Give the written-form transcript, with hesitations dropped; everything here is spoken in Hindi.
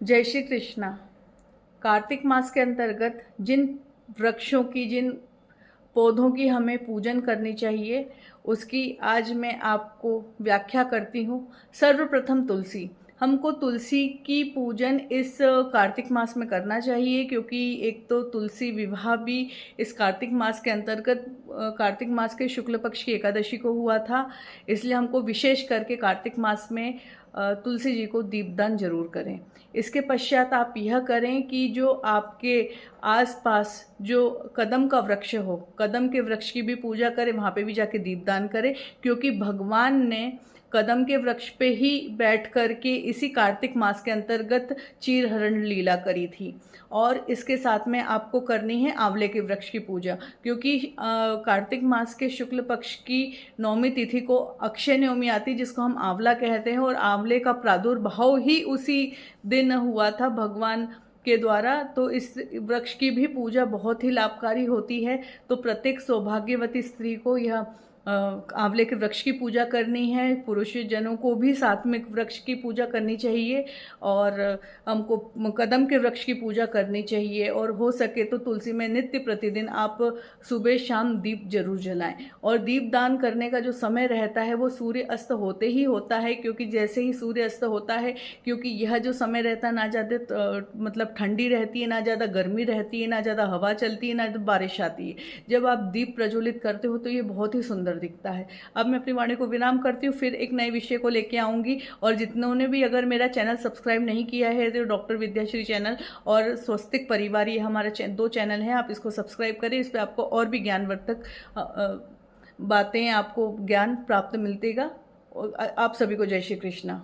जय श्री कृष्णा। कार्तिक मास के अंतर्गत जिन वृक्षों की, जिन पौधों की हमें पूजन करनी चाहिए, उसकी आज मैं आपको व्याख्या करती हूँ। सर्वप्रथम तुलसी। हमको तुलसी की पूजन इस कार्तिक मास में करना चाहिए, क्योंकि एक तो तुलसी विवाह भी इस कार्तिक मास के अंतर्गत कार्तिक मास के शुक्ल पक्ष की एकादशी को हुआ था। इसलिए हमको विशेष करके कार्तिक मास में तुलसी जी को दीपदान जरूर करें। इसके पश्चात आप यह करें कि जो आपके आसपास जो कदम का वृक्ष हो, कदम के वृक्ष की भी पूजा करें, वहाँ पे भी जाके दीपदान करें, क्योंकि भगवान ने कदम के वृक्ष पे ही बैठ कर के इसी कार्तिक मास के अंतर्गत चीरहरण लीला करी थी। और इसके साथ में आपको करनी है आंवले के वृक्ष की पूजा, क्योंकि कार्तिक मास के शुक्ल पक्ष की नौमी तिथि को अक्षय नवमी आती, जिसको हम आंवला कहते हैं, और आंवले का प्रादुर्भाव ही उसी दिन हुआ था भगवान के द्वारा। तो इस वृक्ष की भी पूजा बहुत ही लाभकारी होती है। तो प्रत्येक सौभाग्यवती स्त्री को यह आंवले के वृक्ष की पूजा करनी है। पुरुष जनों को भी साथ में वृक्ष की पूजा करनी चाहिए, और हमको कदम के वृक्ष की पूजा करनी चाहिए। और हो सके तो तुलसी में नित्य प्रतिदिन आप सुबह शाम दीप जरूर जलाएं। और दीप दान करने का जो समय रहता है वो सूर्य अस्त होते ही होता है, क्योंकि जैसे ही सूर्य अस्त होता है, क्योंकि यह जो समय रहता है ना ज़्यादा मतलब ठंडी रहती है, ना ज़्यादा गर्मी रहती है, ना ज़्यादा हवा चलती है, ना बारिश आती है। जब आप दीप प्रज्वलित करते हो तो ये बहुत ही सुंदर दिखता है। अब मैं अपनी वाणी को विराम करती हूँ, फिर एक नए विषय को लेके आऊँगी। और जितनों भी अगर मेरा चैनल सब्सक्राइब नहीं किया है तो डॉक्टर विद्याश्री चैनल और स्वस्तिक परिवार, ये हमारा दो चैनल हैं, आप इसको सब्सक्राइब करें। इस पर आपको और भी ज्ञानवर्धक बातें, आपको ज्ञान प्राप्त मिलतेगा। आप सभी को जय श्री कृष्णा।